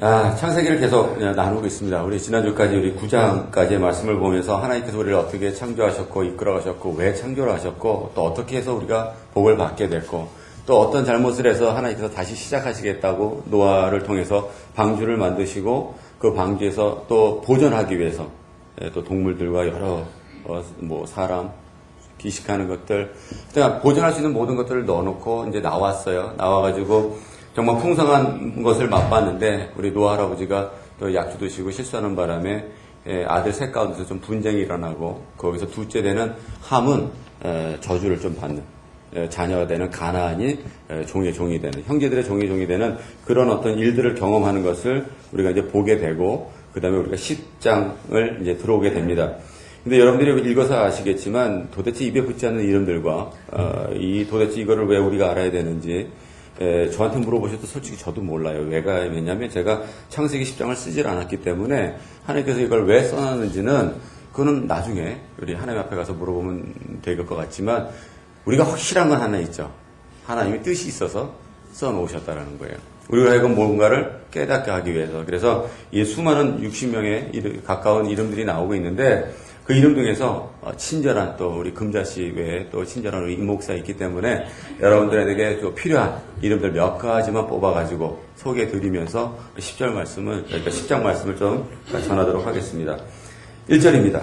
창세기를 계속 나누고 있습니다. 우리 지난주까지 우리 9장까지의 말씀을 보면서 하나님께서 우리를 어떻게 창조하셨고 이끌어가셨고 왜 창조를 하셨고 또 어떻게 해서 우리가 복을 받게 됐고 또 어떤 잘못을 해서 하나님께서 다시 시작하시겠다고 노아를 통해서 방주를 만드시고 그 방주에서 또 보존하기 위해서 또 동물들과 여러 사람 기식하는 것들 그러니까 보존할 수 있는 모든 것들을 넣어놓고 이제 나와가지고 정말 풍성한 것을 맛봤는데 우리 노아 할아버지가 또 약주 드시고 실수하는 바람에 아들 셋 가운데서 좀 분쟁이 일어나고 거기서 둘째 되는 함은 저주를 좀 받는 자녀가 되는 가나안이 종의 종이 되는 형제들의 종이 되는 그런 어떤 일들을 경험하는 것을 우리가 이제 보게 되고 그 다음에 우리가 10장을 이제 들어오게 됩니다. 근데 여러분들이 읽어서 아시겠지만 도대체 입에 붙지 않는 이름들과 도대체 이거를 왜 우리가 알아야 되는지 저한테 물어보셔도 솔직히 저도 몰라요. 왜냐면 제가 창세기 10장을 쓰질 않았기 때문에 하나님께서 이걸 왜 써놨는지는 그거는 나중에 우리 하나님 앞에 가서 물어보면 될 것 같지만 우리가 확실한 건 하나 있죠. 하나님의 뜻이 있어서 써놓으셨다라는 거예요. 우리가 하여금 뭔가를 깨닫게 하기 위해서. 그래서 이 수많은 60명의 가까운 이름들이 나오고 있는데 그 이름 중에서 친절한 또 우리 금자씨 외에 또 친절한 우리 임목사 있기 때문에 여러분들에게 좀 필요한 이름들 몇 가지만 뽑아가지고 소개해 드리면서 10장 말씀을 좀 전하도록 하겠습니다. 1절입니다.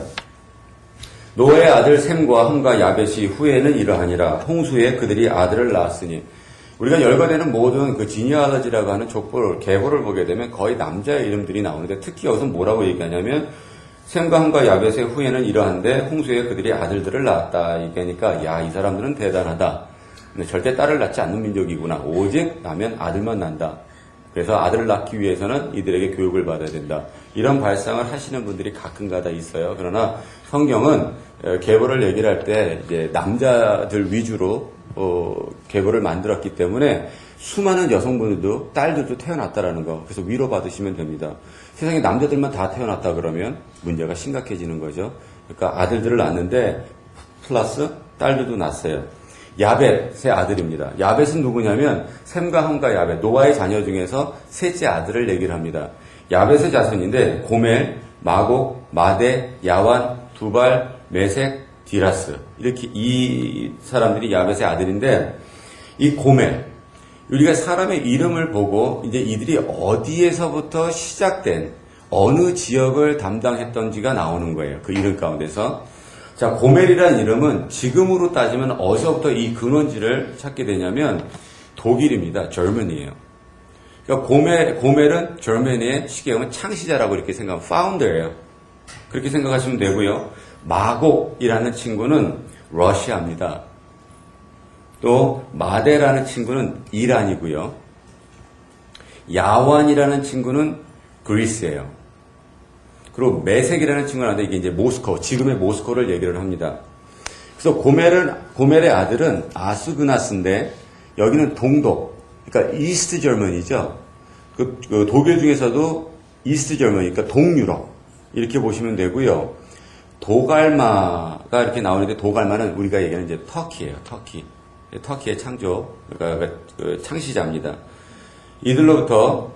노아의 아들 셈과 함과 야벳이 후에는 이러하니라. 홍수에 그들이 아들을 낳았으니. 우리가 열거되는 모든 그 지니알러지라고 하는 계보를 보게 되면 거의 남자의 이름들이 나오는데 특히 여기서 뭐라고 얘기하냐면 셈과 함과 야벳의 후에는 이러한데 홍수에 그들이 아들들을 낳았다. 얘기하니까 이 사람들은 대단하다. 근데 절대 딸을 낳지 않는 민족이구나. 오직 나면 아들만 난다. 그래서 아들을 낳기 위해서는 이들에게 교육을 받아야 된다. 이런 발상을 하시는 분들이 가끔가다 있어요. 그러나 성경은 계보를 얘기를 할 때 이제 남자들 위주로 계보를 만들었기 때문에 수많은 여성분들도 딸들도 태어났다라는 거. 그래서 위로받으시면 됩니다. 세상에 남자들만 다 태어났다 그러면 문제가 심각해지는 거죠. 그러니까 아들들을 낳는데 플러스 딸들도 낳았어요. 야벳의 아들입니다. 야벳은 누구냐면 셈과 함과 야벳, 노아의 자녀 중에서 셋째 아들을 얘기를 합니다. 야벳의 자손인데 고멜, 마곡, 마대, 야완, 두발, 메색, 디라스 이렇게 이 사람들이 야벳의 아들인데 이 고멜 우리가 사람의 이름을 보고 이제 이들이 어디에서부터 시작된 어느 지역을 담당했던지가 나오는 거예요. 그 이름 가운데서. 자, 고멜이라는 이름은 지금으로 따지면 어디서부터 이 근원지를 찾게 되냐면 독일입니다. Germany예요. 그러니까 고멜은 Germany의 쉽게 보면 창시자라고 이렇게 생각하면 founder예요. 그렇게 생각하시면 되고요. 마곡이라는 친구는 러시아입니다. 또 마데라는 친구는 이란이고요. 야완이라는 친구는 그리스예요. 그리고 메색이라는 친구는 이게 이제 모스코, 지금의 모스코를 얘기를 합니다. 그래서 고멜의 아들은 아스그나스인데 여기는 동독, 그러니까 이스트 저머니죠. 그 독일 중에서도 이스트 저머니, 그러니까 동유럽 이렇게 보시면 되고요. 도갈마가 이렇게 나오는데 도갈마는 우리가 얘기하는 이제 터키예요. 터키의 창조, 그러니까 창시자입니다. 이들로부터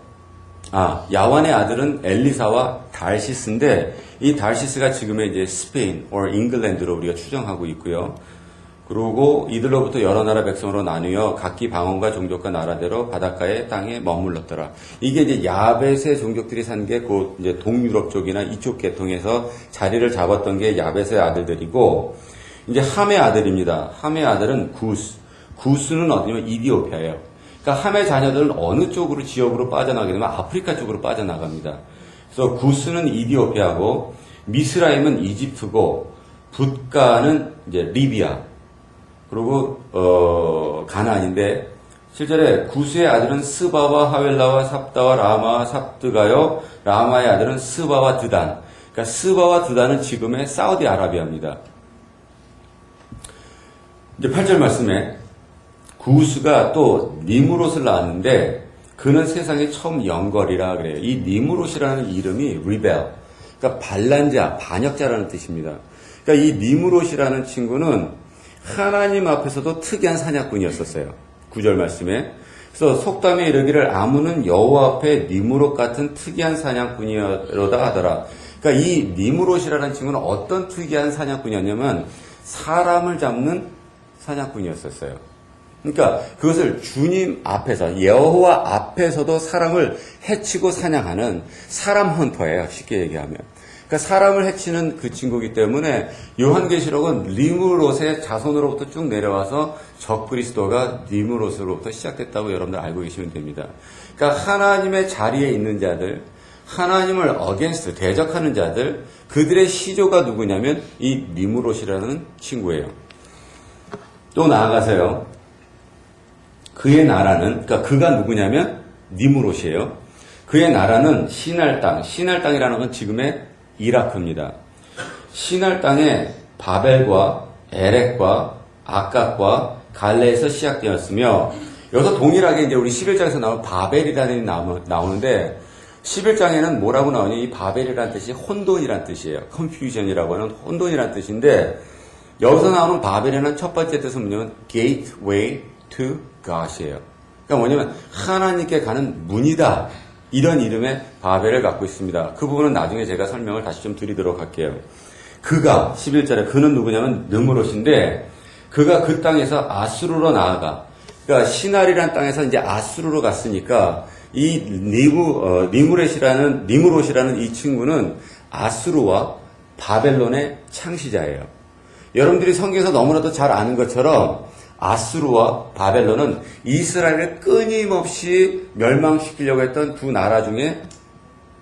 야완의 아들은 엘리사와 달시스인데 이 달시스가 지금의 이제 스페인 or 잉글랜드로 우리가 추정하고 있고요. 그리고 이들로부터 여러 나라 백성으로 나누어 각기 방언과 종족과 나라대로 바닷가의 땅에 머물렀더라. 이게 이제 야벳의 종족들이 산 게 곧 이제 동유럽 쪽이나 이쪽 계통에서 자리를 잡았던 게 야벳의 아들들이고 이제 함의 아들입니다. 함의 아들은 구스는 어디냐면 이디오피아예요. 그러니까 함의 자녀들은 어느 쪽으로 지역으로 빠져나가게 되면 아프리카 쪽으로 빠져나갑니다. 그래서 구스는 이디오피아고 미스라임은 이집트고 붓가는 이제 리비아 그리고 가나안인데 실제로 구스의 아들은 스바와 하웰라와 삽다와 라마와 삽드가요. 라마의 아들은 스바와 드단. 그러니까 스바와 드단은 지금의 사우디아라비아입니다. 이제 8절 말씀에 구스가 또 니무롯을 낳았는데 그는 세상에 처음 영걸이라 그래요. 이 니무롯이라는 이름이 리벨, 그러니까 반란자, 반역자라는 뜻입니다. 그러니까 이 니무롯이라는 친구는 하나님 앞에서도 특이한 사냥꾼이었었어요. 9절 말씀에 그래서 속담에 이르기를 아무는 여호와 앞에 니무롯 같은 특이한 사냥꾼이로다 하더라. 그러니까 이 니무롯이라는 친구는 어떤 특이한 사냥꾼이었냐면 사람을 잡는 사냥꾼이었었어요. 그러니까 그것을 주님 앞에서 여호와 앞에서도 사람을 해치고 사냥하는 사람 헌터예요. 쉽게 얘기하면. 그러니까 사람을 해치는 그 친구이기 때문에 요한계시록은 니무롯의 자손으로부터 쭉 내려와서 적그리스도가 니무롯으로부터 시작됐다고 여러분들 알고 계시면 됩니다. 그러니까 하나님의 자리에 있는 자들, 하나님을 어게인스트, 대적하는 자들, 그들의 시조가 누구냐면 이 니무롯이라는 친구예요. 또 나아가서요. 그의 나라는, 그러니까 그가 누구냐면 니무롯이에요. 그의 나라는 시날 땅, 시날 땅이라는 건 지금의 이라크입니다. 시날 땅에 바벨과 에렉과 아깝과 갈레에서 시작되었으며, 여기서 동일하게 이제 우리 11장에서 나온 바벨이라는 일이 나오는데, 11장에는 뭐라고 나오니? 이 바벨이라는 뜻이 혼돈이라는 뜻이에요. 컨퓨전이라고 하는 혼돈이라는 뜻인데, 여기서 나오는 바벨이라는 첫 번째 뜻은 뭐냐면 gateway to God이에요. 그러니까 뭐냐면 하나님께 가는 문이다. 이런 이름의 바벨을 갖고 있습니다. 그 부분은 나중에 제가 설명을 다시 좀 드리도록 할게요. 그가 11절에 그는 누구냐면 느무롯인데 그가 그 땅에서 아수르로 나아가. 그러니까 시날이라는 땅에서 이제 아수르로 갔으니까 이 니무롯이라는 이 친구는 아수르와 바벨론의 창시자예요. 여러분들이 성경에서 너무나도 잘 아는 것처럼 아수르와 바벨론은 이스라엘을 끊임없이 멸망시키려고 했던 두 나라 중에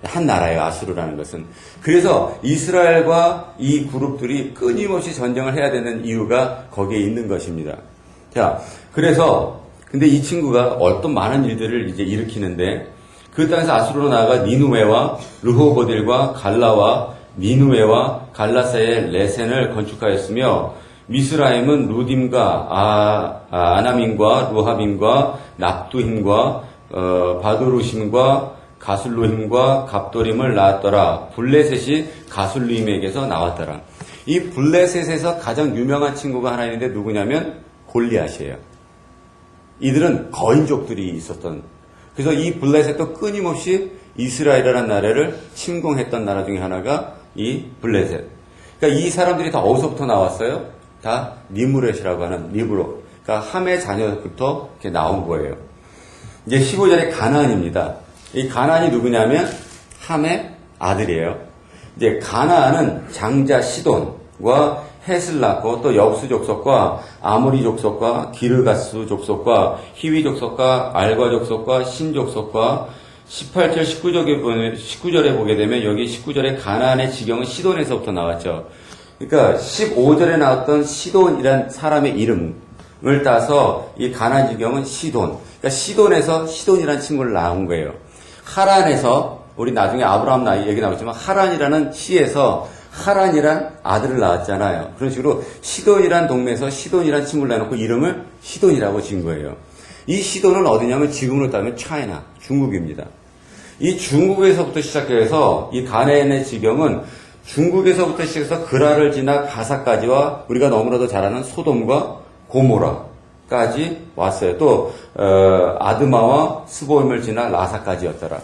한 나라예요. 아수르라는 것은. 그래서 이스라엘과 이 그룹들이 끊임없이 전쟁을 해야 되는 이유가 거기에 있는 것입니다. 자, 그래서 근데 이 친구가 어떤 많은 일들을 이제 일으키는데 그 땅에서 아수르로 나아가 니누웨와 르호보딜과 갈라와 니누웨와 갈라 사이에 레센을 건축하였으며 미스라임은 루딤과 아나민과 루하빔과 납두힘과 바도루심과 가술루힘과 갑도림을 낳았더라. 블레셋이 가술루힘에게서 나왔더라. 이 블레셋에서 가장 유명한 친구가 하나 있는데 누구냐면 골리앗이에요. 이들은 거인족들이 있었던. 그래서 이 블레셋도 끊임없이 이스라엘이라는 나라를 침공했던 나라 중에 하나가 이 블레셋. 그러니까 이 사람들이 다 어디서부터 나왔어요? 다 니무롯이라고 하는 니브롯. 그러니까 함의 자녀부터 이렇게 나온 거예요. 이제 15절에 가나안입니다. 이 가나안이 누구냐면 함의 아들이에요. 이제 가나안은 장자 시돈과 헷을 낳고 또 여부수 족속과 아모리 족속과 기르가스 족속과 히위 족속과 알과 족속과 신 족속과 18절 19절에 보게 되면 여기 19절에 가나안의 지경은 시돈에서부터 나왔죠. 그러니까 15절에 나왔던 시돈이란 사람의 이름을 따서 이 가나안 지경은 시돈. 그러니까 시돈에서 시돈이라는 친구를 낳은 거예요. 하란에서 우리 나중에 아브라함 얘기 나오지만 하란이라는 시에서 하란이란 아들을 낳았잖아요. 그런 식으로 시돈이란 동네에서 시돈이란 친구를 낳아놓고 이름을 시돈이라고 지은 거예요. 이 시돈은 어디냐면 지금으로 따면 차이나, 중국입니다. 이 중국에서부터 시작해서 이 가나안의 지경은 중국에서부터 시작해서 그라를 지나 가사까지와 우리가 너무나도 잘 아는 소돔과 고모라까지 왔어요. 또 아드마와 스보임을 지나 라사까지였더라.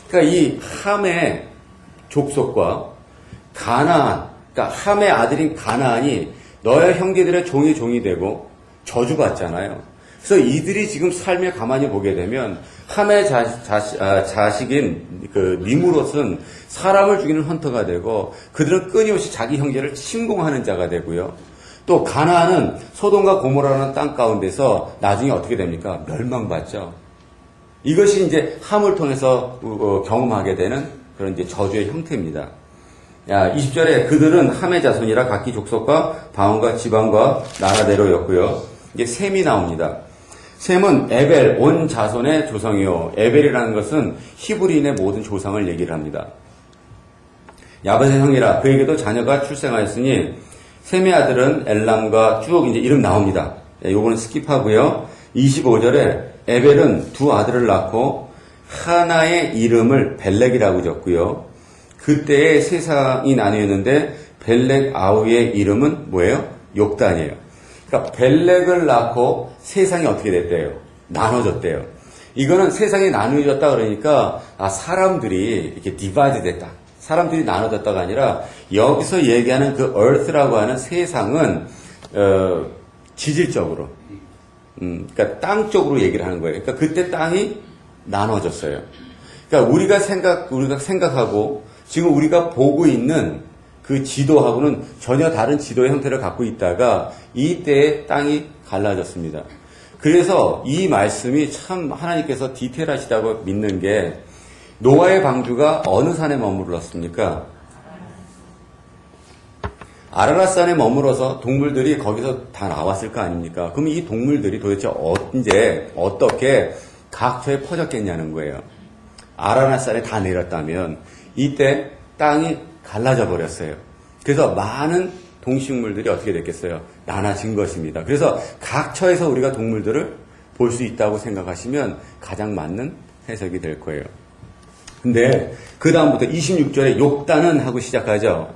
그러니까 이 함의 족속과 가나안, 그러니까 함의 아들인 가나안이 너의 형제들의 종이 되고 저주받잖아요. 그래서 이들이 지금 삶에 가만히 보게 되면 함의 자식인 그 니무롯은 사람을 죽이는 헌터가 되고 그들은 끊임없이 자기 형제를 침공하는 자가 되고요. 또 가나안은 소돔과 고모라는 땅 가운데서 나중에 어떻게 됩니까? 멸망받죠. 이것이 이제 함을 통해서 경험하게 되는 그런 이제 저주의 형태입니다. 20절에 그들은 함의 자손이라 각기 족속과 방언과 지방과 나라대로였고요. 이제 셈이 나옵니다. 셈은 에벨 온 자손의 조상이요. 에벨이라는 것은 히브리인의 모든 조상을 얘기를 합니다. 야벳의 형이라 그에게도 자녀가 출생하였으니 셈의 아들은 엘람과 쭉 이제 이름 나옵니다. 요거는 스킵하고요. 25절에 에벨은 두 아들을 낳고 하나의 이름을 벨렉이라고 적고요. 그때의 세상이 나뉘었는데 벨렉 아우의 이름은 뭐예요? 욕단이에요. 그러니까 벨렉을 낳고 세상이 어떻게 됐대요? 나눠졌대요. 이거는 세상이 나누어졌다 그러니까 사람들이 이렇게 디바이드 됐다. 사람들이 나눠졌다가 아니라 여기서 얘기하는 그 earth라고 하는 세상은 지질적으로 그러니까 땅 쪽으로 얘기를 하는 거예요. 그러니까 그때 땅이 나눠졌어요. 그러니까 우리가 생각하고 지금 우리가 보고 있는 그 지도하고는 전혀 다른 지도의 형태를 갖고 있다가 이때에 땅이 갈라졌습니다. 그래서 이 말씀이 참 하나님께서 디테일하시다고 믿는 게 노아의 방주가 어느 산에 머물렀습니까? 아라랏산에 머물어서 동물들이 거기서 다 나왔을 거 아닙니까? 그럼 이 동물들이 도대체 언제 어떻게 각처에 퍼졌겠냐는 거예요. 아라랏산에 다 내렸다면 이때 땅이 갈라져 버렸어요. 그래서 많은 동식물들이 어떻게 됐겠어요? 나눠진 것입니다. 그래서 각처에서 우리가 동물들을 볼 수 있다고 생각하시면 가장 맞는 해석이 될 거예요. 근데 그 다음부터 26절에 욕단은 하고 시작하죠.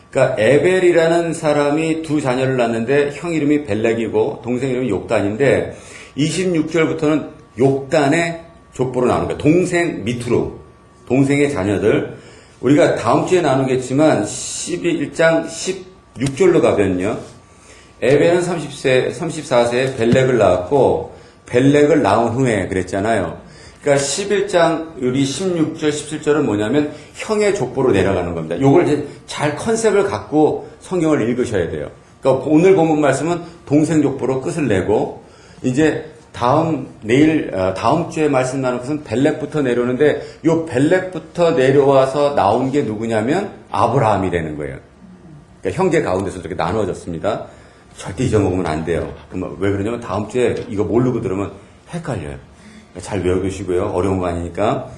그러니까 에벨이라는 사람이 두 자녀를 낳는데 형 이름이 벨렉이고 동생 이름이 욕단인데 26절부터는 욕단의 족보로 나오는 거예요. 동생 밑으로 동생의 자녀들 우리가 다음 주에 나누겠지만 11장 16절로 가면요. 에벨은 34세에 벨렉을 낳았고 벨렉을 낳은 후에 그랬잖아요. 그러니까 11장 우리 16절 17절은 뭐냐면 형의 족보로 내려가는 겁니다. 요걸 이제 잘 컨셉을 갖고 성경을 읽으셔야 돼요. 그러니까 오늘 본문 말씀은 동생 족보로 끝을 내고 이제 다음 주에 말씀 나눈 것은 벨렉부터 내려오는데 요 벨렉부터 내려와서 나온 게 누구냐면 아브라함이 되는 거예요. 그러니까 형제 가운데서 이렇게 나누어졌습니다. 절대 잊어먹으면 안 돼요. 그럼 왜 그러냐면 다음 주에 이거 모르고 들으면 헷갈려요. 잘 외워두시고요. 어려운 거 아니니까.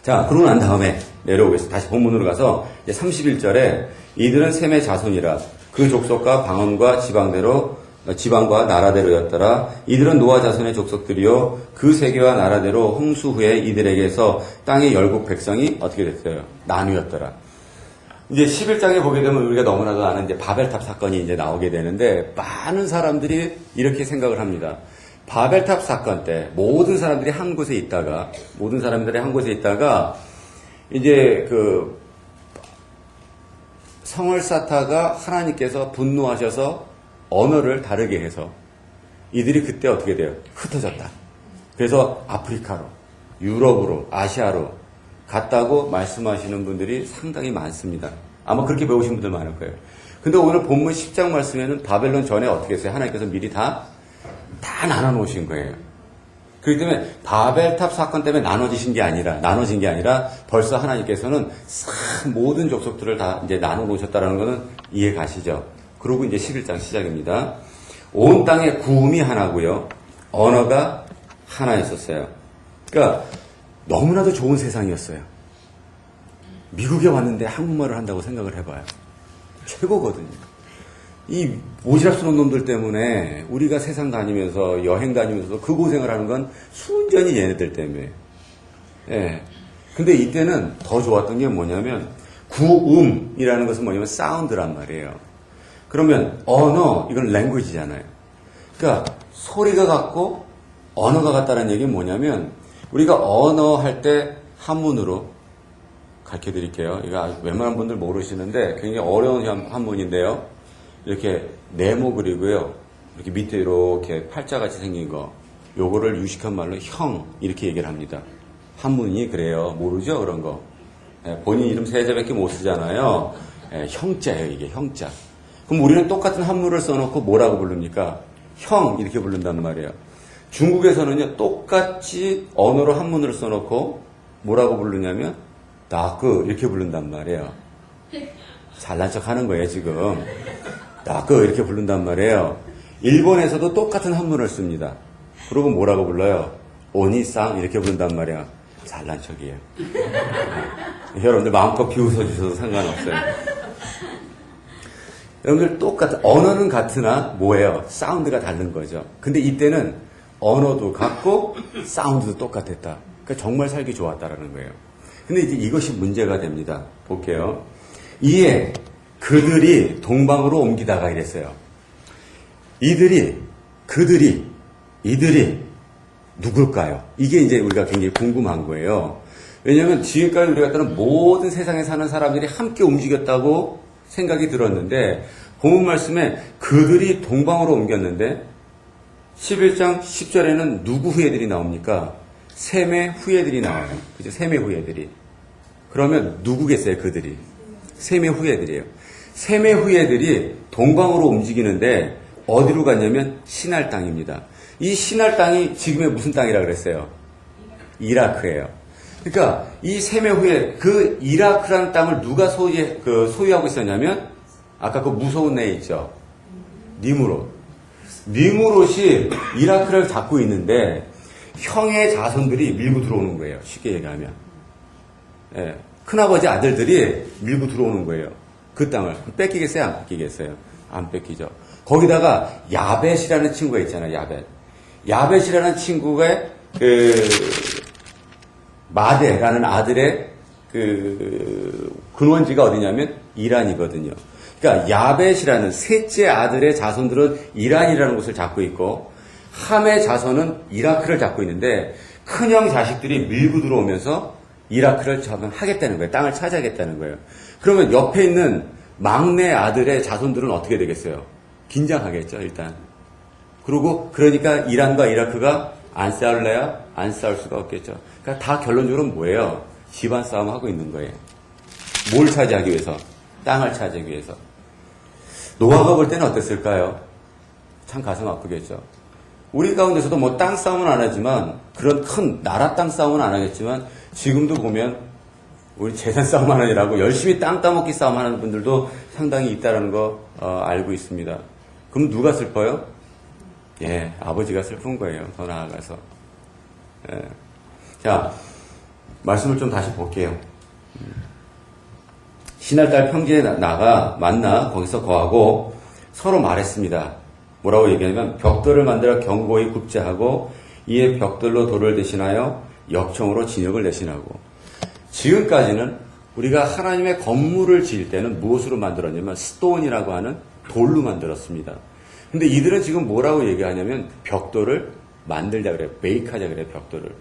자, 그러고 난 다음에 내려오겠습니다. 다시 본문으로 가서 31절에 이들은 셈의 자손이라 그 족속과 방언과 지방과 나라대로였더라. 이들은 노아 자손의 족속들이요 그 세계와 나라대로 홍수 후에 이들에게서 땅의 열국 백성이 어떻게 됐어요? 나뉘었더라. 이제 11장에 보게 되면 우리가 너무나도 아는 이제 바벨탑 사건이 이제 나오게 되는데 많은 사람들이 이렇게 생각을 합니다. 바벨탑 사건 때 모든 사람들이 한 곳에 있다가 이제 그 성을 쌓다가 하나님께서 분노하셔서 언어를 다르게 해서 이들이 그때 어떻게 돼요? 흩어졌다. 그래서 아프리카로, 유럽으로, 아시아로 갔다고 말씀하시는 분들이 상당히 많습니다. 아마 그렇게 배우신 분들 많을 거예요. 근데 오늘 본문 10장 말씀에는 바벨론 전에 어떻게 했어요? 하나님께서 미리 다 나눠 놓으신 거예요. 그렇기 때문에 바벨탑 사건 때문에 나눠진 게 아니라 벌써 하나님께서는 모든 족속들을 다 이제 나눠 놓으셨다라는 것은 이해 가시죠? 그리고 이제 11장 시작입니다. 온 땅의 구음이 하나고요. 언어가 하나였었어요. 그러니까 너무나도 좋은 세상이었어요. 미국에 왔는데 한국말을 한다고 생각을 해봐요. 최고거든요. 이 오지랖스러운 놈들 때문에 우리가 세상 다니면서 여행 다니면서도 그 고생을 하는 건 순전히 얘네들 때문에. 예. 근데 이때는 더 좋았던 게 뭐냐면 구음이라는 것은 뭐냐면 사운드란 말이에요. 그러면 언어, 이건 랭귀지잖아요. 그러니까 소리가 같고 언어가 같다는 얘기는 뭐냐면 우리가 언어 할 때 한문으로 가르쳐 드릴게요. 이거 웬만한 분들 모르시는데 굉장히 어려운 한문인데요. 이렇게 네모 그리고요. 이렇게 밑에 이렇게 팔자같이 생긴 거. 요거를 유식한 말로 형 이렇게 얘기를 합니다. 한문이 그래요. 모르죠? 그런 거. 본인 이름 세 자밖에 못 쓰잖아요. 형자예요. 이게 형자. 그럼 우리는 똑같은 한문을 써놓고 뭐라고 부릅니까? 형 이렇게 부른단 말이에요. 중국에서는요. 똑같이 언어로 한문을 써놓고 뭐라고 부르냐면 나그 이렇게 부른단 말이에요. 잘난 척 하는 거예요 지금. 나그 이렇게 부른단 말이에요. 일본에서도 똑같은 한문을 씁니다. 그리고 뭐라고 불러요? 오니상 이렇게 부른단 말이야. 잘난 척이에요. 여러분들 마음껏 비웃어 주셔도 상관없어요. 여러분들 똑같은 언어는 같으나 뭐예요? 사운드가 다른 거죠. 근데 이때는 언어도 같고 사운드도 똑같았다. 그러니까 정말 살기 좋았다라는 거예요. 근데 이제 이것이 문제가 됩니다. 볼게요. 이에 그들이 동방으로 옮기다가 이랬어요. 이들이 누굴까요? 이게 이제 우리가 굉장히 궁금한 거예요. 왜냐하면 지금까지 우리가 갖다는 모든 세상에 사는 사람들이 함께 움직였다고 생각이 들었는데 본문 말씀에 그들이 동방으로 옮겼는데 11장 10절에는 누구 후예들이 나옵니까? 셈의 후예들이 나와요. 그죠? 셈의 후예들이. 그러면 누구겠어요, 그들이? 셈의 후예들이에요. 셈의 후예들이 동방으로 움직이는데 어디로 갔냐면 시날 땅입니다. 이 시날 땅이 지금의 무슨 땅이라 그랬어요? 이라크예요. 그러니까 이 셈의 후예, 그 이라크라는 땅을 누가 소유하고 있었냐면 아까 그 무서운 애 있죠? 니무롯. 니무롯이 이라크를 잡고 있는데 형의 자손들이 밀고 들어오는 거예요. 쉽게 얘기하면. 예, 큰아버지 아들들이 밀고 들어오는 거예요. 그 땅을. 뺏기겠어요? 안 뺏기겠어요? 안 뺏기죠. 거기다가 야벳이라는 친구가 있잖아요. 야벳. 야벳이라는 친구가 마대라는 아들의 근원지가 어디냐면 이란이거든요. 그러니까 야벳이라는 셋째 아들의 자손들은 이란이라는 곳을 잡고 있고 함의 자손은 이라크를 잡고 있는데 큰형 자식들이 밀고 들어오면서 이라크를 하겠다는 거예요. 땅을 차지하겠다는 거예요. 그러면 옆에 있는 막내 아들의 자손들은 어떻게 되겠어요? 긴장하겠죠, 일단. 그러니까 이란과 이라크가 안 싸울래야? 안 싸울 수가 없겠죠. 그러니까 다 결론적으로 뭐예요? 집안 싸움을 하고 있는 거예요. 뭘 차지하기 위해서? 땅을 차지하기 위해서. 노아가 볼 때는 어땠을까요? 참 가슴 아프겠죠. 우리 가운데서도 뭐 땅 싸움은 안 하지만 그런 큰 나라 땅 싸움은 안 하겠지만 지금도 보면 우리 재산 싸움 하느라고 열심히 땅 따먹기 싸움 하는 분들도 상당히 있다는 거 알고 있습니다. 그럼 누가 슬퍼요? 예, 아버지가 슬픈 거예요. 더 나아가서. 예. 자, 말씀을 좀 다시 볼게요. 시날딸 평지에 만나 거기서 거하고 서로 말했습니다. 뭐라고 얘기하냐면 벽돌을 만들어 견고히 굽게 하고 이에 벽돌로 돌을 대신하여 역청으로 진흙을 대신하고. 지금까지는 우리가 하나님의 건물을 지을 때는 무엇으로 만들었냐면 스톤이라고 하는 돌로 만들었습니다. 근데 이들은 지금 뭐라고 얘기하냐면 벽돌을 만들자 그래요. 베이크하자 그래요. 벽돌을.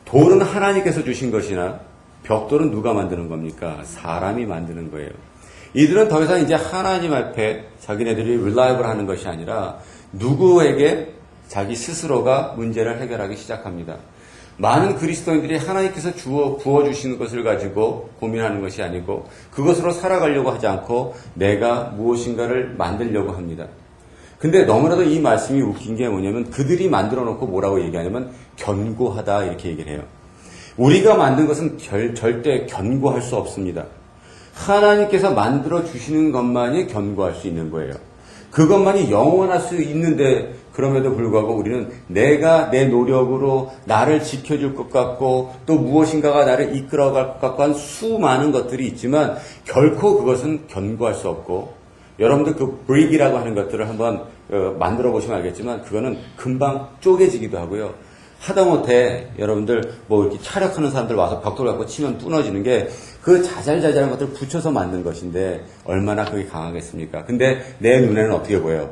돌은 하나님께서 주신 것이나 벽돌은 누가 만드는 겁니까? 사람이 만드는 거예요. 이들은 더 이상 이제 하나님 앞에 자기네들이 reliable 하는 것이 아니라 누구에게 자기 스스로가 문제를 해결하기 시작합니다. 많은 그리스도인들이 하나님께서 부어주시는 것을 가지고 고민하는 것이 아니고 그것으로 살아가려고 하지 않고 내가 무엇인가를 만들려고 합니다. 근데 너무나도 이 말씀이 웃긴 게 뭐냐면 그들이 만들어 놓고 뭐라고 얘기하냐면 견고하다 이렇게 얘기를 해요. 우리가 만든 것은 절대 견고할 수 없습니다. 하나님께서 만들어 주시는 것만이 견고할 수 있는 거예요. 그것만이 영원할 수 있는데 그럼에도 불구하고 우리는 내가 내 노력으로 나를 지켜줄 것 같고 또 무엇인가가 나를 이끌어갈 것 같고 한 수많은 것들이 있지만 결코 그것은 견고할 수 없고 여러분들 그 브릭이라고 하는 것들을 한번 만들어 보시면 알겠지만 그거는 금방 쪼개지기도 하고요. 하다못해 여러분들 뭐 이렇게 차력하는 사람들 와서 벽돌 갖고 치면 부러지는 게 그 자잘자잘한 것들을 붙여서 만든 것인데 얼마나 그게 강하겠습니까? 근데 내 눈에는 어떻게 보여요?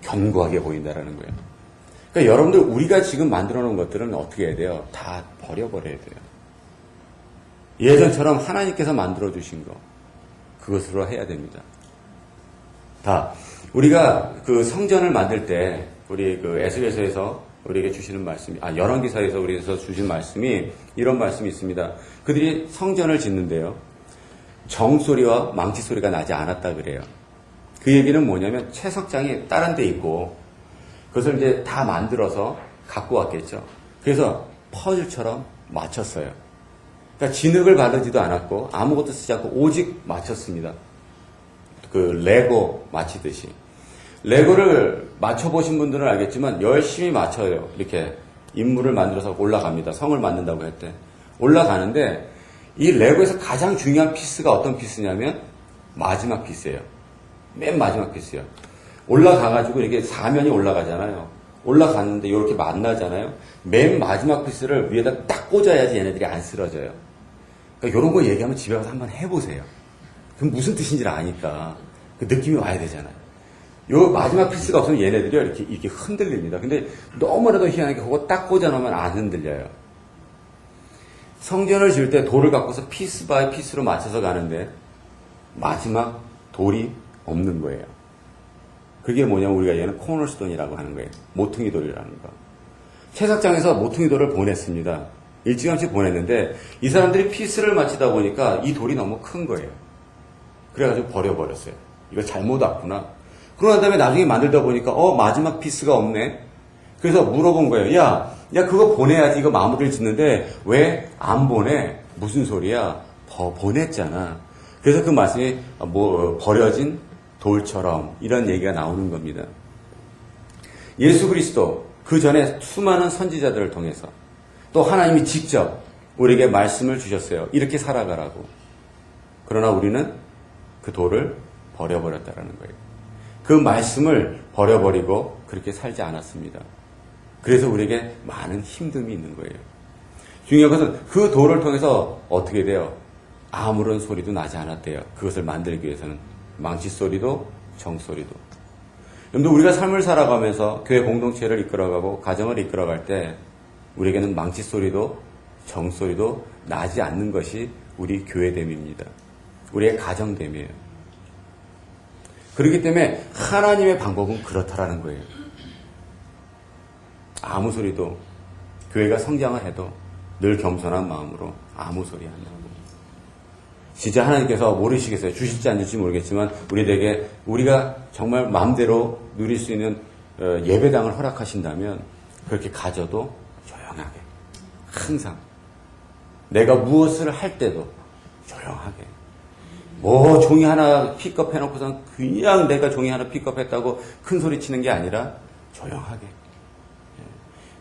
견고하게 보인다라는 거예요. 그러니까 여러분들 우리가 지금 만들어 놓은 것들은 어떻게 해야 돼요? 다 버려버려야 돼요. 예전처럼 하나님께서 만들어 주신 거 그것으로 해야 됩니다. 다 우리가 그 성전을 만들 때 우리 그 에스겔서에서 우리에게 주시는 말씀이 열왕기사에서 우리에서 주신 말씀이 이런 말씀이 있습니다. 그들이 성전을 짓는데요. 정소리와 망치 소리가 나지 않았다 그래요. 그 얘기는 뭐냐면 채석장이 다른 데 있고 그것을 이제 다 만들어서 갖고 왔겠죠. 그래서 퍼즐처럼 맞췄어요. 그러니까 진흙을 바르지도 않았고 아무것도 쓰지 않고 오직 맞췄습니다. 그 레고 맞히듯이. 레고를 맞춰보신 분들은 알겠지만 열심히 맞춰요. 이렇게 인물을 만들어서 올라갑니다. 성을 만든다고 할 때. 올라가는데 이 레고에서 가장 중요한 피스가 어떤 피스냐면 마지막 피스예요. 맨 마지막 피스예요. 올라가가지고 이렇게 사면이 올라가잖아요. 올라갔는데 이렇게 만나잖아요. 맨 마지막 피스를 위에다 딱 꽂아야지 얘네들이 안 쓰러져요. 그러니까 이런 거 얘기하면 집에 가서 한번 해보세요. 그럼 무슨 뜻인지를 아니까 그 느낌이 와야 되잖아요. 요 마지막 피스가 없으면 얘네들이 이렇게 흔들립니다. 근데 너무나도 희한하게 그거 딱 꽂아놓으면 안 흔들려요. 성전을 지을 때 돌을 갖고서 피스 바이 피스로 맞춰서 가는데 마지막 돌이 없는 거예요. 그게 뭐냐면 우리가 얘는 코너스톤이라고 하는 거예요. 모퉁이 돌이라는 거. 채석장에서 모퉁이 돌을 보냈습니다. 일찌감치 보냈는데 이 사람들이 피스를 맞추다 보니까 이 돌이 너무 큰 거예요. 그래가지고 버려버렸어요. 이거 잘못 왔구나. 그러고 난 다음에 나중에 만들다 보니까 마지막 피스가 없네. 그래서 물어본 거예요. 야 그거 보내야지. 이거 마무리를 짓는데 왜 안 보내? 무슨 소리야? 보냈잖아. 그래서 그 말씀이 버려진 돌처럼 이런 얘기가 나오는 겁니다. 예수 그리스도 그 전에 수많은 선지자들을 통해서 또 하나님이 직접 우리에게 말씀을 주셨어요. 이렇게 살아가라고. 그러나 우리는 그 돌을 버려버렸다라는 거예요. 그 말씀을 버려버리고 그렇게 살지 않았습니다. 그래서 우리에게 많은 힘듦이 있는 거예요. 중요한 것은 그 돌을 통해서 어떻게 돼요? 아무런 소리도 나지 않았대요. 그것을 만들기 위해서는. 망치 소리도 정소리도. 여러분들 우리가 삶을 살아가면서 교회 공동체를 이끌어가고 가정을 이끌어갈 때 우리에게는 망치 소리도 정소리도 나지 않는 것이 우리 교회됨입니다. 우리의 가정됨이에요. 그렇기 때문에 하나님의 방법은 그렇다라는 거예요. 아무 소리도 교회가 성장을 해도 늘 겸손한 마음으로 아무 소리 안 나고. 진짜 하나님께서 모르시겠어요. 주실지 안 주실지 모르겠지만 우리에게 우리가 정말 마음대로 누릴 수 있는 예배당을 허락하신다면 그렇게 가져도 조용하게 항상 내가 무엇을 할 때도 조용하게 종이 하나 픽업해놓고선 그냥 내가 종이 하나 픽업했다고 큰 소리 치는 게 아니라 조용하게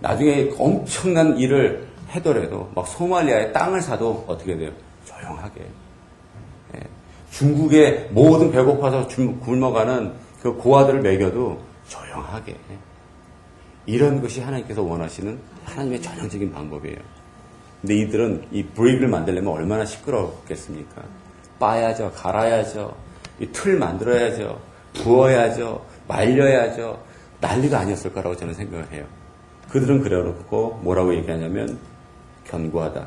나중에 엄청난 일을 하더라도 막 소말리아에 땅을 사도 어떻게 돼요? 조용하게 중국의 모든 배고파서 굶어가는 그 고아들을 먹여도 조용하게. 이런 것이 하나님께서 원하시는 하나님의 전형적인 방법이에요. 근데 이들은 이 브레이크를 만들려면 얼마나 시끄럽겠습니까? 빠야죠, 갈아야죠, 이 틀 만들어야죠, 부어야죠, 말려야죠. 난리가 아니었을 거라고 저는 생각을 해요. 그들은 그래놓고 뭐라고 얘기하냐면 견고하다.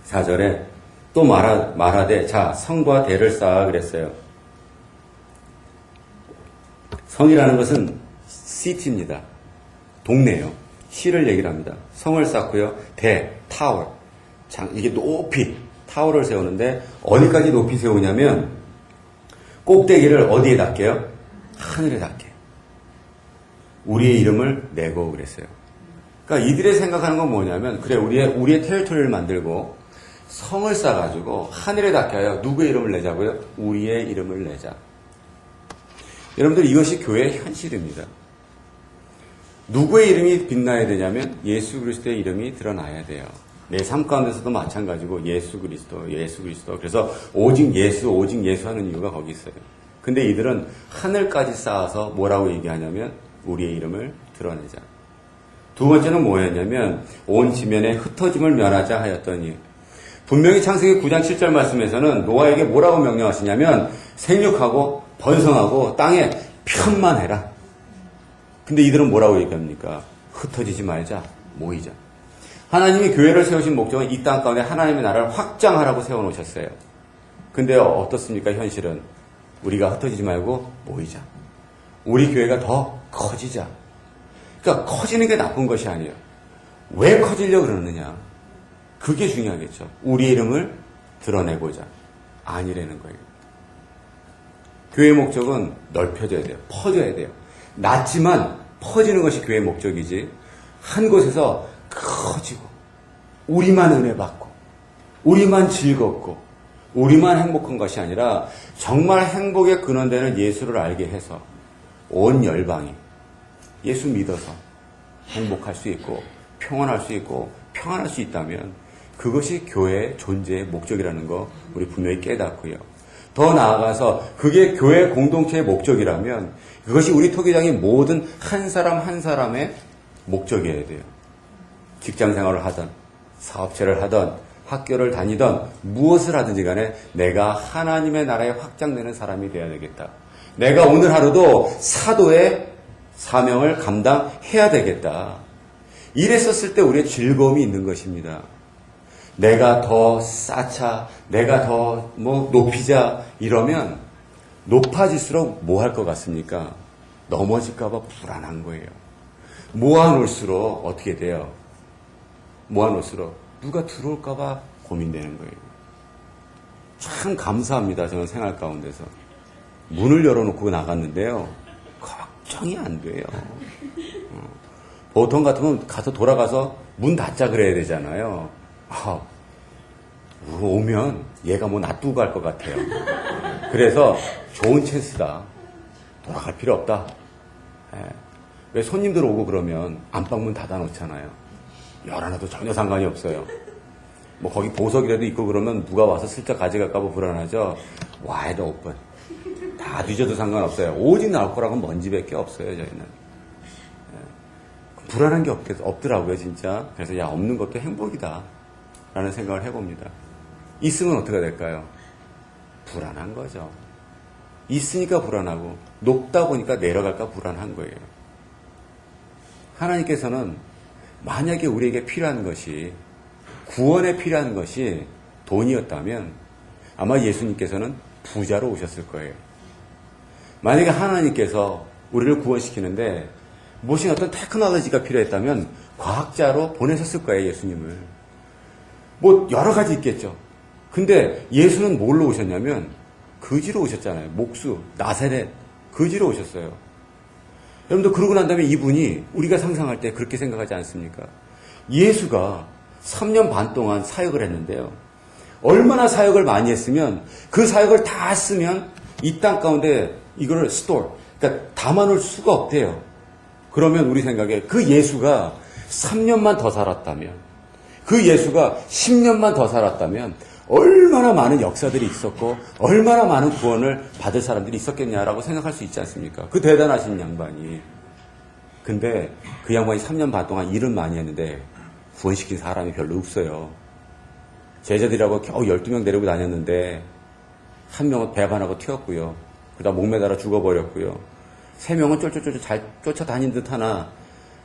4절에 또 말하되 자 성과 대를 쌓아 그랬어요. 성이라는 것은 시티입니다. 동네요. 시를 얘기를 합니다. 성을 쌓고요. 타워. 이게 높이 타워를 세우는데 어디까지 높이 세우냐면 꼭대기를 어디에 닿게요? 하늘에 닿게. 우리의 이름을 내고 그랬어요. 그러니까 이들의 생각하는 건 뭐냐면 그래 우리의 테리토리를 만들고 성을 쌓아가지고 하늘에 닿게 하여 누구의 이름을 내자고요? 우리의 이름을 내자. 여러분들 이것이 교회의 현실입니다. 누구의 이름이 빛나야 되냐면 예수 그리스도의 이름이 드러나야 돼요. 내 삶 가운데서도 마찬가지고 예수 그리스도. 그래서 오직 예수 하는 이유가 거기 있어요. 근데 이들은 하늘까지 쌓아서 뭐라고 얘기하냐면 우리의 이름을 드러내자. 두 번째는 뭐였냐면 온 지면에 흩어짐을 면하자 하였더니 분명히 창세기 9장 7절 말씀에서는 노아에게 뭐라고 명령하시냐면 생육하고 번성하고 땅에 편만해라. 근데 이들은 뭐라고 얘기합니까? 흩어지지 말자, 모이자. 하나님이 교회를 세우신 목적은 이 땅 가운데 하나님의 나라를 확장하라고 세워놓으셨어요. 근데 어떻습니까? 현실은 우리가 흩어지지 말고 모이자. 우리 교회가 더 커지자. 그러니까 커지는 게 나쁜 것이 아니에요. 왜 커지려고 그러느냐? 그게 중요하겠죠. 우리의 이름을 드러내고자. 아니라는 거예요. 교회의 목적은 넓혀져야 돼요. 퍼져야 돼요. 낮지만 퍼지는 것이 교회의 목적이지 한 곳에서 커지고 우리만 은혜 받고 우리만 즐겁고 우리만 행복한 것이 아니라 정말 행복의 근원되는 예수를 알게 해서 온 열방이 예수 믿어서 행복할 수 있고 평안할 수 있고 평안할 수 있다면 그것이 교회의 존재의 목적이라는 거 우리 분명히 깨닫고요. 더 나아가서 그게 교회 공동체의 목적이라면 그것이 우리 토기장의 모든 한 사람 한 사람의 목적이어야 돼요. 직장 생활을 하던 사업체를 하던 학교를 다니던 무엇을 하든지 간에 내가 하나님의 나라에 확장되는 사람이 되어야 되겠다. 내가 오늘 하루도 사도의 사명을 감당해야 되겠다. 이랬었을 때 우리의 즐거움이 있는 것입니다. 내가 더 쌓자, 내가 더 높이자 이러면 높아질수록 뭐 할 것 같습니까? 넘어질까봐 불안한 거예요. 모아놓을수록 어떻게 돼요? 모아놓을수록 누가 들어올까봐 고민되는 거예요. 참 감사합니다. 저는 생활 가운데서. 문을 열어놓고 나갔는데요. 걱정이 안 돼요. 보통 같으면 가서 돌아가서 문 닫자 그래야 되잖아요. 오면 얘가 뭐 놔두고 갈 것 같아요. 그래서 좋은 찬스다. 돌아갈 필요 없다. 왜 손님들 오고 그러면 안방문 닫아놓잖아요. 열어놔도 전혀 상관이 없어요. 뭐 거기 보석이라도 있고 그러면 누가 와서 슬쩍 가져갈까봐 불안하죠. 와이드 오픈. 다 뒤져도 상관없어요. 오직 나올 거라고 먼지밖에 없어요, 저희는. 불안한 게 없더라고요, 진짜. 그래서 없는 것도 행복이다. 라는 생각을 해봅니다. 있으면 어떻게 될까요? 불안한 거죠. 있으니까 불안하고, 높다 보니까 내려갈까 불안한 거예요. 하나님께서는 만약에 우리에게 필요한 것이, 구원에 필요한 것이 돈이었다면 아마 예수님께서는 부자로 오셨을 거예요. 만약에 하나님께서 우리를 구원시키는데 무엇이 어떤 테크놀로지가 필요했다면 과학자로 보내셨을 거예요, 예수님을. 뭐 여러 가지 있겠죠. 근데 예수는 뭘로 오셨냐면 거지로 오셨잖아요. 목수, 나사렛, 거지로 오셨어요. 여러분들 그러고 난 다음에 이분이 우리가 상상할 때 그렇게 생각하지 않습니까? 예수가 3년 반 동안 사역을 했는데요. 얼마나 사역을 많이 했으면 그 사역을 다 쓰면 이 땅 가운데 이거를 그러니까 담아놓을 수가 없대요. 그러면 우리 생각에 그 예수가 3년만 더 살았다면, 그 예수가 10년만 더 살았다면 얼마나 많은 역사들이 있었고 얼마나 많은 구원을 받을 사람들이 있었겠냐라고 생각할 수 있지 않습니까? 그 대단하신 양반이. 근데 그 양반이 3년 반 동안 일은 많이 했는데 구원시킨 사람이 별로 없어요. 제자들이라고 겨우 12명 데리고 다녔는데 한 명은 배반하고 튀었고요. 그러다 목 매달아 죽어버렸고요. 3명은 쫄쫄쫄 잘 쫓아다닌 듯 하나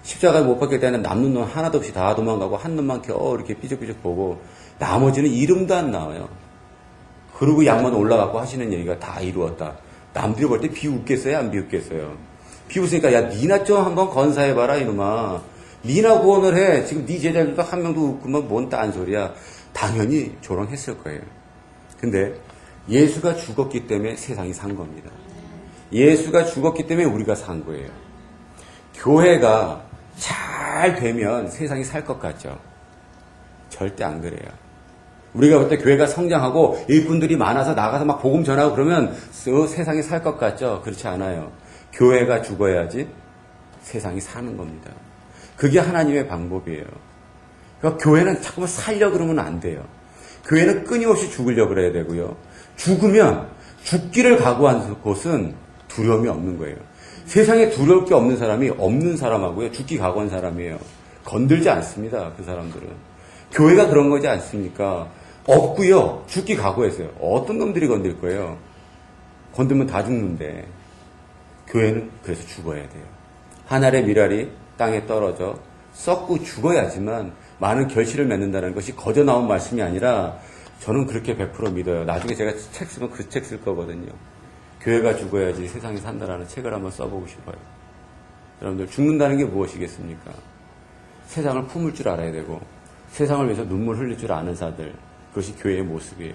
십자가에 못 박힐 때는 남는 놈 하나도 없이 다 도망가고 한 놈만 겨우 이렇게 삐죽삐죽 보고 나머지는 이름도 안 나와요. 그러고 양만 올라가고 하시는 얘기가 다 이루었다. 남들이 볼 때 비웃겠어요? 안 비웃겠어요? 비웃으니까 야 니나 좀 한번 건사해봐라 이놈아. 니나 구원을 해. 지금 네 제자들도 한 명도 없구만 뭔 딴소리야. 당연히 조롱했을 거예요. 근데 예수가 죽었기 때문에 세상이 산 겁니다. 예수가 죽었기 때문에 우리가 산 거예요. 교회가 잘 되면 세상이 살 것 같죠? 절대 안 그래요. 우리가 볼 때 교회가 성장하고 일꾼들이 많아서 나가서 막 복음 전하고 그러면 세상이 살 것 같죠? 그렇지 않아요. 교회가 죽어야지 세상이 사는 겁니다. 그게 하나님의 방법이에요. 그러니까 교회는 자꾸만 살려고 그러면 안 돼요. 교회는 끊임없이 죽으려고 그래야 되고요. 죽으면 죽기를 각오한 곳은 두려움이 없는 거예요. 세상에 두려울 게 없는 사람이 없는 사람하고요. 죽기 각오한 사람이에요. 건들지 않습니다. 그 사람들은. 교회가 그런 거지 않습니까? 없고요. 죽기 각오했어요. 어떤 놈들이 건들 거예요? 건들면 다 죽는데. 교회는 그래서 죽어야 돼요. 한 알의 밀알이 땅에 떨어져 썩고 죽어야지만 많은 결실을 맺는다는 것이 거저 나온 말씀이 아니라 저는 그렇게 100% 믿어요. 나중에 제가 책 쓰면 그 책 쓸 거거든요. 교회가 죽어야지 세상이 산다라는 책을 한번 써보고 싶어요. 여러분들 죽는다는 게 무엇이겠습니까? 세상을 품을 줄 알아야 되고 세상을 위해서 눈물 흘릴 줄 아는 자들, 그것이 교회의 모습이에요.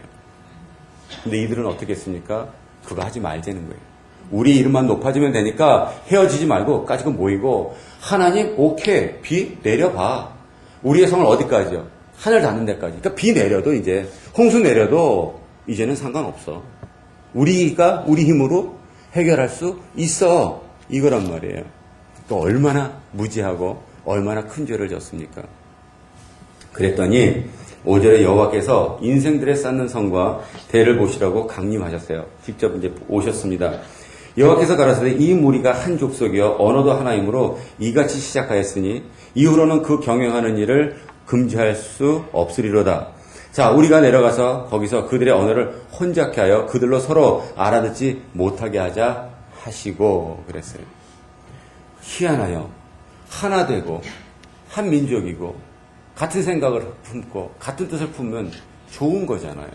근데 이들은 어떻게 했습니까? 그거 하지 말자는 거예요. 우리 이름만 높아지면 되니까 헤어지지 말고 까지고 모이고 하나님 오케이 비 내려봐. 우리의 성을 어디까지요? 하늘 닿는 데까지. 그러니까 비 내려도 이제 홍수 내려도 이제는 상관없어. 우리가 우리 힘으로 해결할 수 있어. 이거란 말이에요. 또 얼마나 무지하고 얼마나 큰 죄를 졌습니까? 그랬더니 5절에 여호와께서 인생들에 쌓는 성과 대를 보시라고 강림하셨어요. 직접 이제 오셨습니다. 여호와께서 가라사대 이 무리가 한 족속이여 언어도 하나이므로 이같이 시작하였으니 이후로는 그 경영하는 일을 금지할 수 없으리로다. 자, 우리가 내려가서 거기서 그들의 언어를 혼잡케 하여 그들로 서로 알아듣지 못하게 하자 하시고 그랬어요. 희한하여 하나 되고 한 민족이고 같은 생각을 품고 같은 뜻을 품으면 좋은 거잖아요.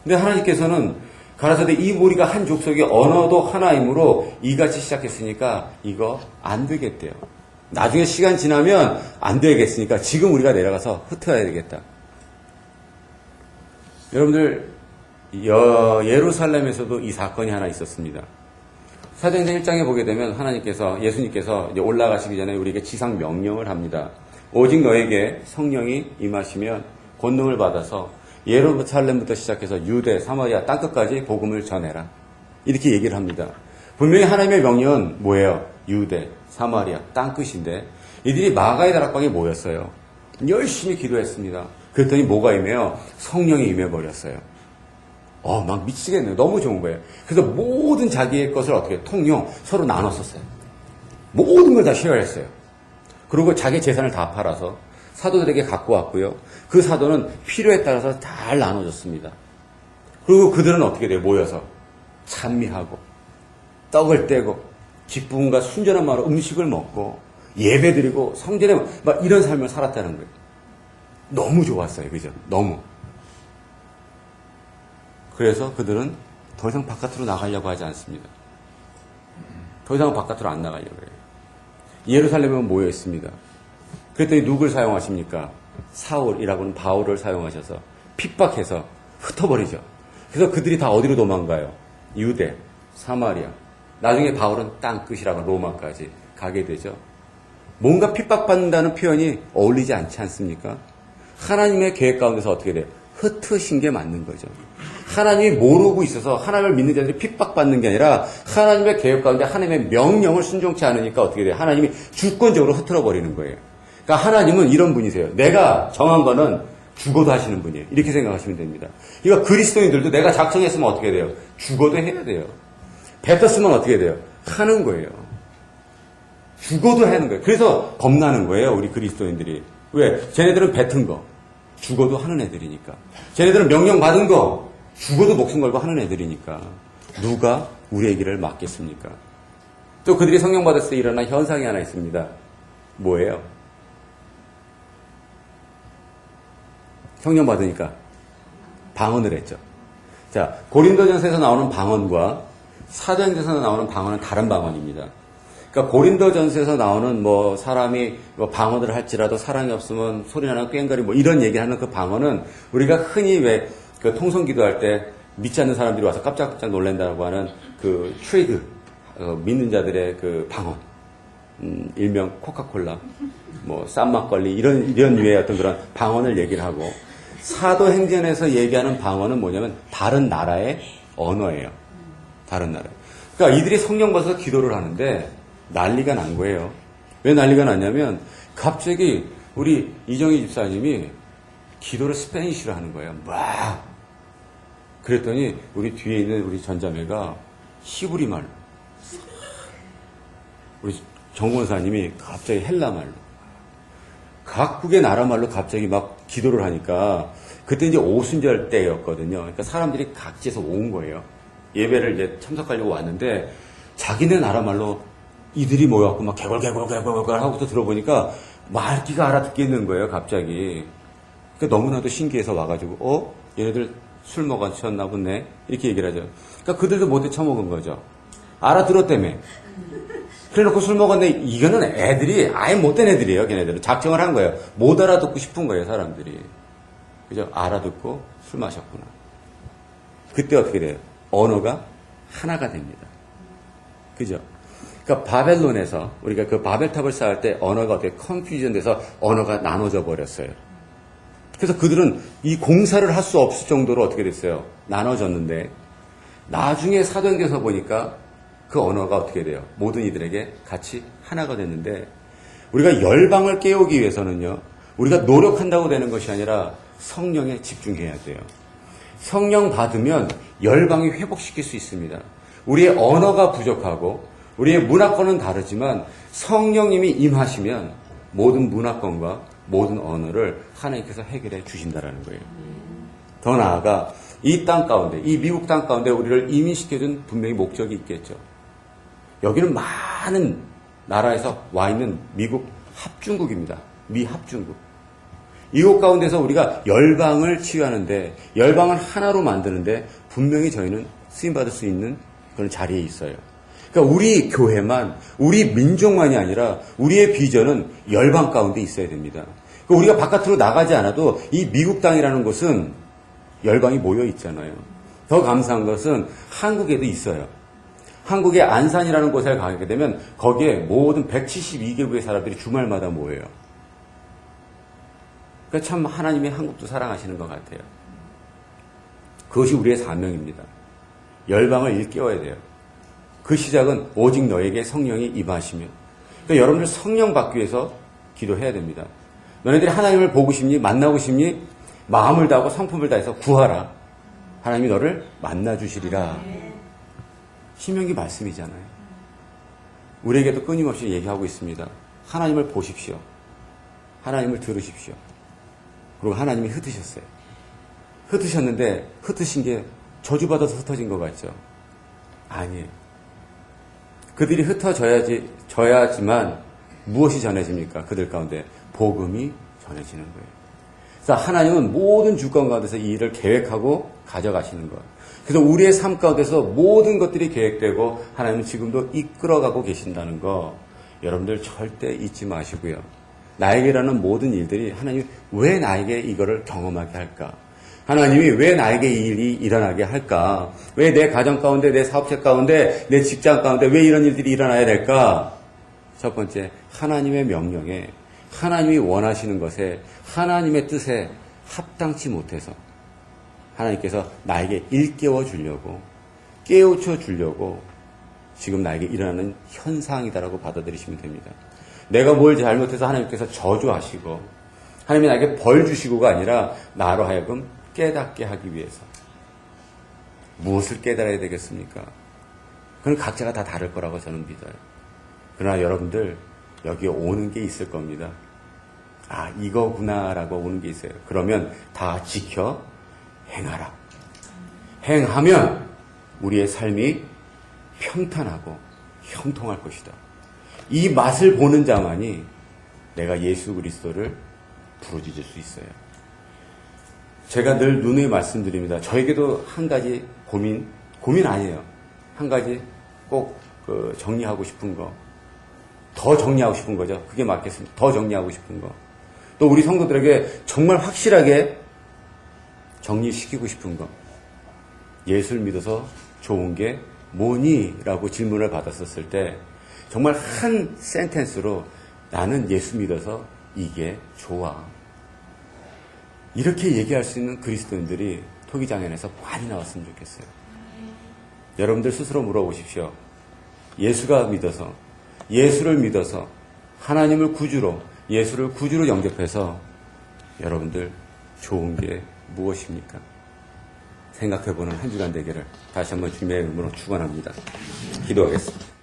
근데 하나님께서는 가라사대 이 무리가 한 족속의 언어도 하나이므로 이같이 시작했으니까 이거 안 되겠대요. 나중에 시간 지나면 안 되겠으니까 지금 우리가 내려가서 흩어야 되겠다. 여러분들 예루살렘에서도 이 사건이 하나 있었습니다. 사도행전 1장에 보게 되면 예수님께서 이제 올라가시기 전에 우리에게 지상 명령을 합니다. 오직 너에게 성령이 임하시면 권능을 받아서 예루살렘부터 시작해서 유대, 사마리아 땅끝까지 복음을 전해라. 이렇게 얘기를 합니다. 분명히 하나님의 명령은 뭐예요? 유대, 사마리아 땅끝인데 이들이 마가의 다락방에 모였어요. 열심히 기도했습니다. 그랬더니 뭐가 임해요? 성령이 임해버렸어요. 막 미치겠네요. 너무 좋은 거예요. 그래서 모든 자기의 것을 어떻게 통용 서로 나눴었어요. 모든 걸 다 쉐어했어요. 그리고 자기 재산을 다 팔아서 사도들에게 갖고 왔고요. 그 사도는 필요에 따라서 잘 나눠줬습니다. 그리고 그들은 어떻게 돼요? 모여서 찬미하고 떡을 떼고 기쁨과 순전한 마음으로 음식을 먹고 예배드리고 성전에 막 이런 삶을 살았다는 거예요. 너무 좋았어요. 그죠? 너무. 그래서 그들은 더 이상 바깥으로 나가려고 하지 않습니다. 더 이상 바깥으로 안 나가려고 해요. 예루살렘에 모여 있습니다. 그랬더니 누굴 사용하십니까? 사울이라고 하는 바울을 사용하셔서 핍박해서 흩어버리죠. 그래서 그들이 다 어디로 도망가요? 유대, 사마리아. 나중에 바울은 땅끝이라고 로마까지 가게 되죠. 뭔가 핍박받는다는 표현이 어울리지 않지 않습니까? 하나님의 계획 가운데서 어떻게 돼요? 흩으신 게 맞는 거죠. 하나님이 모르고 있어서 하나님을 믿는 자들이 핍박받는 게 아니라 하나님의 계획 가운데 하나님의 명령을 순종치 않으니까 어떻게 돼요? 하나님이 주권적으로 흩어버리는 거예요. 그러니까 하나님은 이런 분이세요. 내가 정한 거는 죽어도 하시는 분이에요. 이렇게 생각하시면 됩니다. 그러니까 그리스도인들도 내가 작정했으면 어떻게 돼요? 죽어도 해야 돼요. 뱉었으면 어떻게 돼요? 하는 거예요. 죽어도 하는 거예요. 그래서 겁나는 거예요. 우리 그리스도인들이. 왜? 쟤네들은 뱉은 거 죽어도 하는 애들이니까. 쟤네들은 명령 받은 거 죽어도 목숨 걸고 하는 애들이니까. 누가 우리의 길을 막겠습니까? 또 그들이 성령 받았을 때 일어난 현상이 하나 있습니다. 뭐예요? 성령 받으니까 방언을 했죠. 자, 고린도전서에서 나오는 방언과 사도행전에서 나오는 방언은 다른 방언입니다. 그러니까 고린도전서에서 나오는 사람이 방언을 할지라도 사랑이 없으면 소리나는 꽹과리 이런 얘기하는 그 방언은 우리가 흔히 왜 그 통성기도할 때 믿지 않는 사람들이 와서 깜짝깜짝 놀란다고 하는 그 트레이드 믿는 자들의 그 방언, 일명 코카콜라, 쌈 막걸리 이런 류의 어떤 그런 방언을 얘기를 하고 사도행전에서 얘기하는 방언은 뭐냐면 다른 나라의 언어예요. 다른 나라. 그러니까 이들이 성령 받아서 기도를 하는데 난리가 난 거예요. 왜 난리가 났냐면 갑자기 우리 이정희 집사님이 기도를 스페인시로 하는 거예요. 막. 그랬더니 우리 뒤에 있는 우리 전자매가 히브리 말로, 우리 정권사님이 갑자기 헬라 말로, 각국의 나라 말로 갑자기 막 기도를 하니까 그때 이제 오순절 때였거든요. 그러니까 사람들이 각지에서 온 거예요. 예배를 이제 참석하려고 왔는데 자기네 나라 말로 이들이 모여갖고 막 개걸개걸개걸개걸 하고서 들어보니까 말귀가 알아듣겠는 거예요, 갑자기. 그러니까 너무나도 신기해서 와가지고, 얘네들 술 먹었나 보네? 이렇게 얘기를 하죠. 그러니까 그들도 못해 처먹은 거죠. 알아들었다며. 그래 놓고 술 먹었네. 이거는 애들이, 아예 못된 애들이에요, 걔네들은. 작정을 한 거예요. 못 알아듣고 싶은 거예요, 사람들이. 그죠? 알아듣고 술 마셨구나. 그때 어떻게 돼요? 언어가 하나가 됩니다. 그죠? 그러니까 바벨론에서 우리가 그 바벨탑을 쌓을 때 언어가 어떻게 컨퓨전 돼서 언어가 나눠져 버렸어요. 그래서 그들은 이 공사를 할 수 없을 정도로 어떻게 됐어요? 나눠졌는데 나중에 사도행전에서 보니까 그 언어가 어떻게 돼요? 모든 이들에게 같이 하나가 됐는데 우리가 열방을 깨우기 위해서는요. 우리가 노력한다고 되는 것이 아니라 성령에 집중해야 돼요. 성령 받으면 열방이 회복시킬 수 있습니다. 우리의 언어가 부족하고 우리의 문화권은 다르지만 성령님이 임하시면 모든 문화권과 모든 언어를 하나님께서 해결해 주신다라는 거예요. 더 나아가 이 땅 가운데, 이 미국 땅 가운데 우리를 이민시켜준 분명히 목적이 있겠죠. 여기는 많은 나라에서 와 있는 미국 합중국입니다. 미 합중국. 이곳 가운데서 우리가 열방을 치유하는데, 열방을 하나로 만드는데 분명히 저희는 쓰임받을 수 있는 그런 자리에 있어요. 그러니까 우리 교회만, 우리 민족만이 아니라 우리의 비전은 열방 가운데 있어야 됩니다. 그러니까 우리가 바깥으로 나가지 않아도 이 미국 땅이라는 곳은 열방이 모여 있잖아요. 더 감사한 것은 한국에도 있어요. 한국의 안산이라는 곳에 가게 되면 거기에 모든 172개국의 사람들이 주말마다 모여요. 그러니까 참 하나님이 한국도 사랑하시는 것 같아요. 그것이 우리의 사명입니다. 열방을 일깨워야 돼요. 그 시작은 오직 너에게 성령이 임하시며, 그러니까 여러분들 성령 받기 위해서 기도해야 됩니다. 너네들이 하나님을 보고 싶니? 만나고 싶니? 마음을 다하고 성품을 다해서 구하라. 하나님이 너를 만나주시리라. 신명기 말씀이잖아요. 우리에게도 끊임없이 얘기하고 있습니다. 하나님을 보십시오. 하나님을 들으십시오. 그리고 하나님이 흩으셨어요. 흩으셨는데 흩으신 게 저주받아서 흩어진 것 같죠? 아니에요. 그들이 흩어져야지만 무엇이 전해집니까? 그들 가운데 복음이 전해지는 거예요. 그래서 하나님은 모든 주권 가운데서 이 일을 계획하고 가져가시는 거예요. 그래서 우리의 삶 가운데서 모든 것들이 계획되고 하나님은 지금도 이끌어가고 계신다는 거 여러분들 절대 잊지 마시고요. 나에게 일어나는 모든 일들이 하나님이 왜 나에게 이거를 경험하게 할까? 하나님이 왜 나에게 이 일이 일어나게 할까? 왜 내 가정 가운데, 내 사업체 가운데, 내 직장 가운데 왜 이런 일들이 일어나야 될까? 첫 번째, 하나님의 명령에, 하나님이 원하시는 것에, 하나님의 뜻에 합당치 못해서 하나님께서 나에게 일깨워 주려고, 깨우쳐 주려고 지금 나에게 일어나는 현상이다라고 받아들이시면 됩니다. 내가 뭘 잘못해서 하나님께서 저주하시고 하나님이 나에게 벌 주시고가 아니라 나로 하여금 깨닫게 하기 위해서. 무엇을 깨달아야 되겠습니까? 그건 각자가 다 다를 거라고 저는 믿어요. 그러나 여러분들 여기에 오는 게 있을 겁니다. 아, 이거구나라고 오는 게 있어요. 그러면 다 지켜 행하라. 행하면 우리의 삶이 평탄하고 형통할 것이다. 이 맛을 보는 자만이 내가 예수 그리스도를 부르짖을 수 있어요. 제가 늘 누누이 말씀드립니다. 저에게도 한 가지 고민 아니에요. 한 가지 꼭 정리하고 싶은 거. 더 정리하고 싶은 거죠. 그게 맞겠습니다. 더 정리하고 싶은 거. 또 우리 성도들에게 정말 확실하게 정리시키고 싶은 거. 예수를 믿어서 좋은 게 뭐니? 라고 질문을 받았었을 때 정말 한 센텐스로 나는 예수 믿어서 이게 좋아. 이렇게 얘기할 수 있는 그리스도인들이 토기장연에서 많이 나왔으면 좋겠어요. 여러분들 스스로 물어보십시오. 예수를 믿어서 하나님을 구주로, 예수를 구주로 영접해서 여러분들 좋은 게 무엇입니까? 생각해보는 한 주간 되기를 다시 한번 주님의 이름으로 축원합니다. 기도하겠습니다.